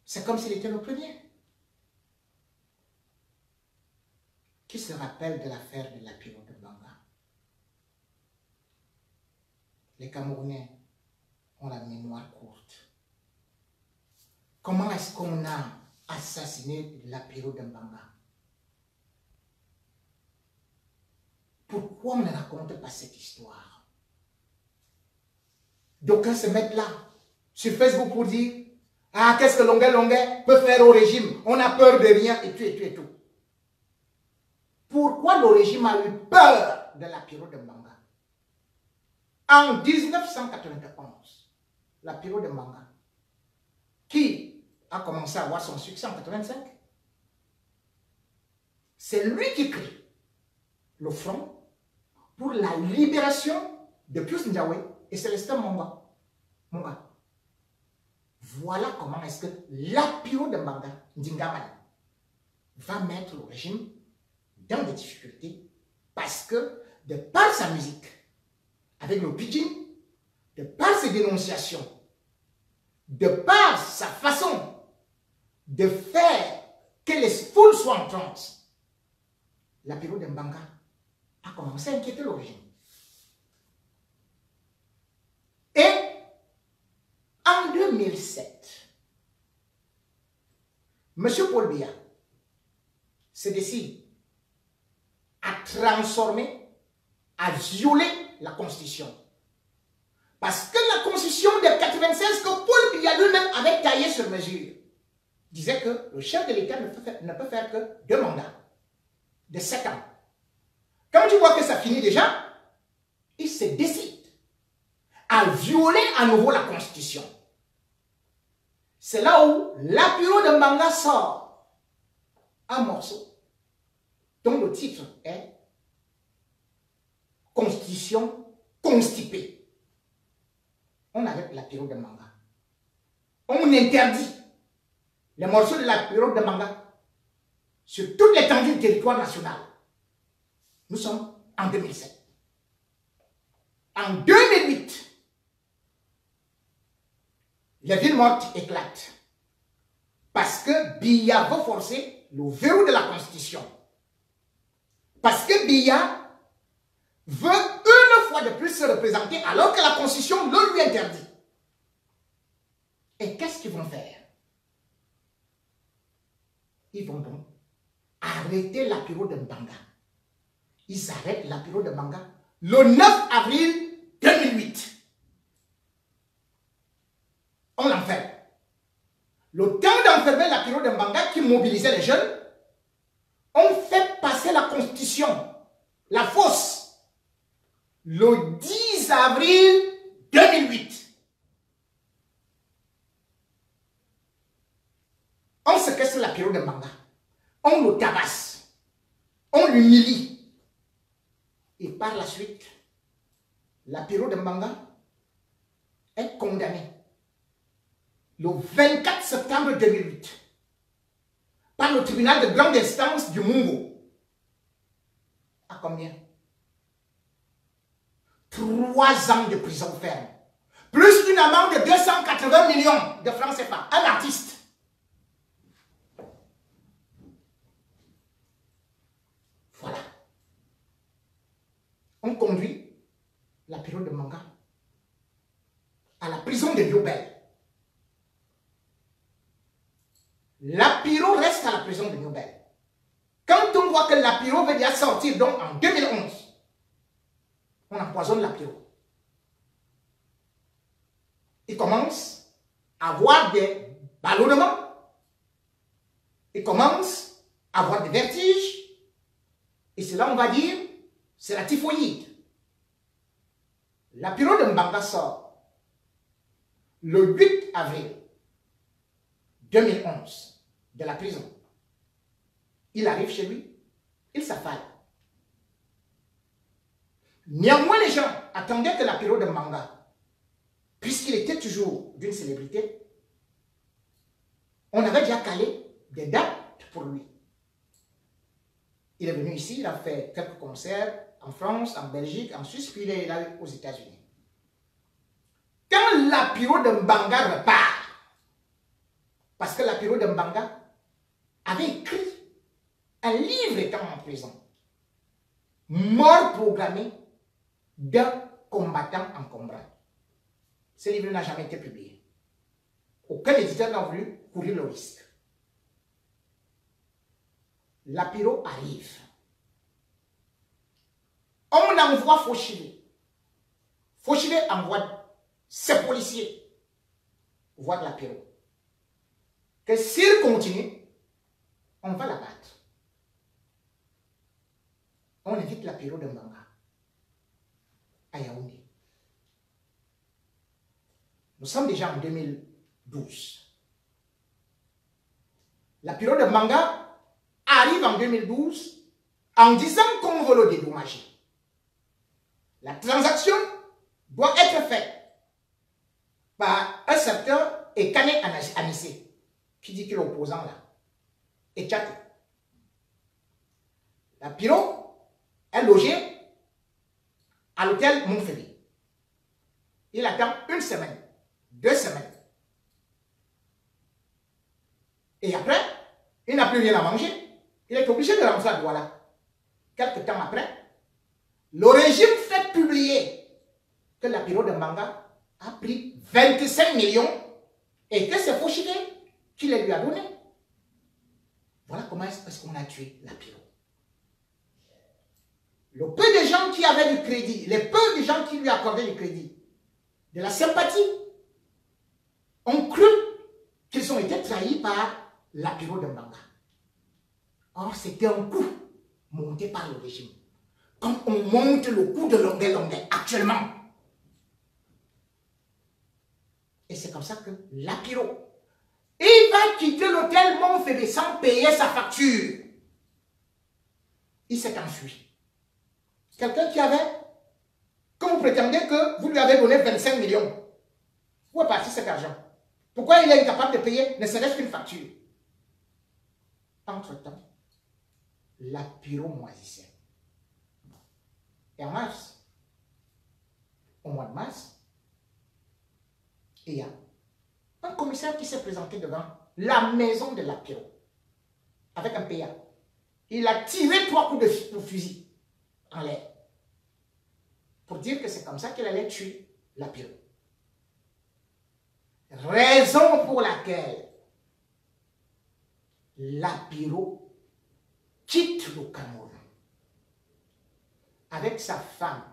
C'est comme s'il était le premier. Qui se rappelle de l'affaire de Lapiro de Mbanga? Les Camerounais ont la mémoire courte. Comment est-ce qu'on a assassiné Lapiro de Mbanga? Pourquoi on ne raconte pas cette histoire? D'aucuns se mettent là, sur Facebook pour dire « Ah, qu'est-ce que Longuet peut faire au régime? On a peur de rien et tout et tout et tout. » Pourquoi le régime a eu peur de Lapiro de Mbanga? En 1991, Lapiro de Mbanga, qui a commencé à avoir son succès en 1985, c'est lui qui crée le Front pour la libération de Pius Ndiaye et Célestin Monga. Voilà comment est-ce que Lapiro de Mbanga, Ndingamani, va mettre le régime dans des difficultés parce que, de par sa musique, avec le pidgin, de par ses dénonciations, de par sa façon de faire que les foules soient en transe, Lapiro de Mbanga a commencé à inquiéter le régime. Et en 2007, M. Paul Biya se décide à transformer, à violer la Constitution. Parce que la Constitution de 1996 que Paul Biya lui-même avait taillée sur mesure disait que le chef de l'État ne peut faire que 2 mandats de 7 ans. Quand tu vois que ça finit déjà, il se décide à violer à nouveau la Constitution. C'est là où Lapiro de Mbanga sort un morceau dont le titre est Constitution constipée. On arrête Lapiro de Mbanga. On interdit les morceaux de Lapiro de Mbanga sur toute l'étendue du territoire national. Nous sommes en 2007. En 2008, les villes mortes éclatent. Parce que Biya veut forcer le verrou de la Constitution. Parce que Biya veut une fois de plus se représenter alors que la Constitution le lui interdit. Et qu'est-ce qu'ils vont faire? Ils vont donc arrêter Lapiro de Mbanga. Ils arrêtent Lapiro de Mbanga le 9 avril 2008. On l'enferme. Le temps d'enfermer Lapiro de Mbanga qui mobilisait les jeunes, on fait passer la Constitution, la fausse, le 10 avril 2008. On séquestre Lapiro de Mbanga, on le tabasse, on l'humilie. Et par la suite, Lapiro de Mbanga est condamné le 24 septembre 2008 par le tribunal de grande instance du Mungo. À combien? 3 ans de prison ferme. Plus une amende de 280 millions de francs CFA. Un artiste. Voilà. On conduit Lapiro de Mbanga à la prison de Diobel. Lapiro reste à la prison de Diobel. Quand on voit que Lapiro veut déjà sortir, donc en 2011, on empoisonne Lapiro. Il commence à avoir des ballonnements. Il commence à avoir des vertiges. Et cela, on va dire, c'est la typhoïde. Lapiro de Mbanga sort le 8 avril 2011 de la prison. Il arrive chez lui, il s'affale. Néanmoins, les gens attendaient que Lapiro de Mbanga, puisqu'il était toujours d'une célébrité, on avait déjà calé des dates pour lui. Il est venu ici, il a fait quelques concerts en France, en Belgique, en Suisse, puis il est là aux États-Unis. Quand Lapiro de Mbanga repart, Parce que Lapiro de Mbanga avait écrit un livre étant en prison. Mort programmée d'un combattant encombrant. Ce livre n'a jamais été publié. Aucun éditeur n'a voulu courir le risque. Lapiro arrive. On envoie Fauchivé. Fauchivé envoie ses policiers voir Lapiro. Que s'il continue, on va l'abattre. On invite Lapiro de Mbanga à Yaoundé. Nous sommes déjà en 2012. Lapiro de Mbanga arrive en 2012 en disant qu'on veut le dédommager. La transaction doit être faite par un certain Ekane Anissé, qui dit qu'il est opposant là, et Tchate. Lapiro est logé à l'hôtel Montferry. Il attend 1 semaine, 2 semaines. Et après, il n'a plus rien à manger. Il est obligé de rentrer à Douala. Quelque temps après, le régime fait publier que Lapiro de Mbanga a pris 25 millions et que c'est Fauchivé qui les lui a donnés. Voilà comment est-ce qu'on a tué Lapiro. Le peu de gens qui avaient du crédit, les peu de gens qui lui accordaient du crédit, de la sympathie, ont cru qu'ils ont été trahis par Lapiro de Mbanga. Or, c'était un coup monté par le régime. Quand on monte le coup de Longuet actuellement. Et c'est comme ça que Lapiro, il va quitter l'hôtel Montferry sans payer sa facture. Il s'est enfui. Quelqu'un qui avait, quand vous prétendez que vous lui avez donné 25 millions, où est parti cet argent? Pourquoi il est incapable de payer ne serait-ce qu'une facture? Entre-temps, Lapiro moisissait. Et en mars, au mois de mars, il y a un commissaire qui s'est présenté devant la maison de Lapiro avec un PA. Il a tiré 3 coups de fusil en l'air pour dire que c'est comme ça qu'il allait tuer Lapiro. Raison pour laquelle Lapiro quitte le Cameroun avec sa femme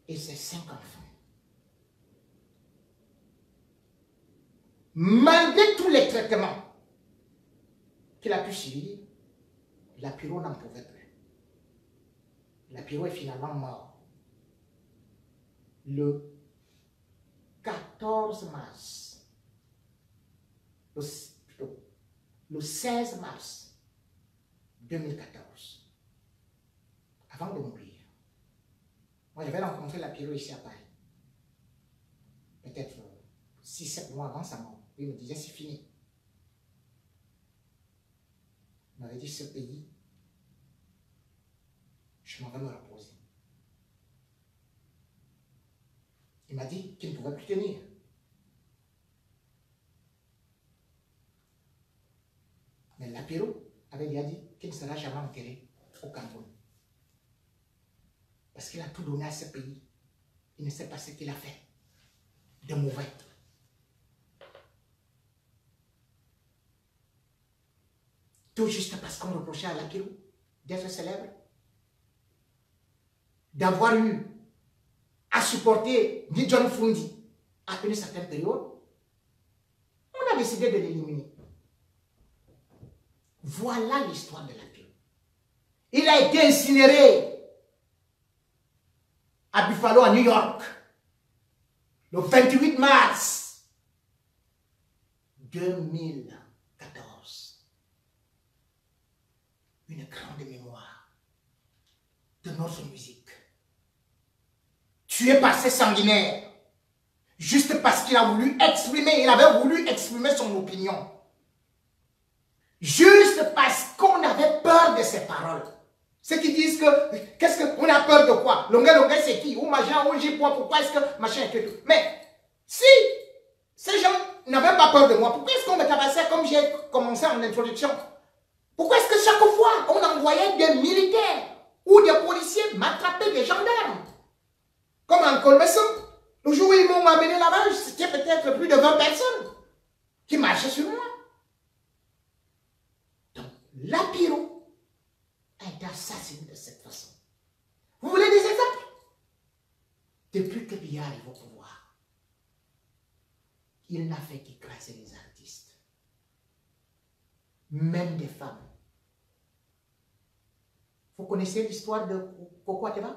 et ses 5 enfants. Malgré tous les traitements qu'il a pu subir, Lapiro n'en pouvait plus. Lapiro est finalement mort le 14 mars, le 16 mars 2014, avant de mourir. Moi, j'avais rencontré Lapiro ici à Paris, peut-être 6-7 mois avant sa mort. Il me disait, c'est fini. Il m'avait dit, ce pays, je m'en vais me reposer. Il m'a dit qu'il ne pouvait plus tenir. Mais Lapiro avait déjà dit qu'il ne sera jamais enterré au Cameroun. Parce qu'il a tout donné à ce pays. Il ne sait pas ce qu'il a fait de mauvais. Tout juste parce qu'on reprochait à Lapiro d'être célèbre, d'avoir eu à supporter Ni John Fundi à une certaine période, on a décidé de l'éliminer. Voilà l'histoire de Lapiro. Il a été incinéré à Buffalo, à New York, le 28 mars 2014. Une grande mémoire de notre musique. Tué par ces sanguinaires, juste parce qu'il a voulu exprimer, il avait voulu exprimer son opinion. Juste parce qu'on avait peur de ses paroles. Ceux qui disent que, qu'est-ce qu'on a peur de quoi? Longuet c'est qui? Ou machin, ou j'ai pourquoi est-ce que machin et tout. Mais si ces gens n'avait pas peur de moi. Pourquoi est-ce qu'on me tabassait comme j'ai commencé en introduction? Pourquoi est-ce que chaque fois, on envoyait des militaires ou des policiers m'attraper des gendarmes? Comme en Colmesson, le jour où ils m'ont amené là-bas, c'était peut-être plus de 20 personnes qui marchaient sur moi. Donc, la Piro a été assassinée de cette façon. Vous voulez des exemples? Depuis que Biya arrive au pouvoir, il n'a fait qu'écraser les artistes, même des femmes. Vous connaissez l'histoire de Coco Ateba?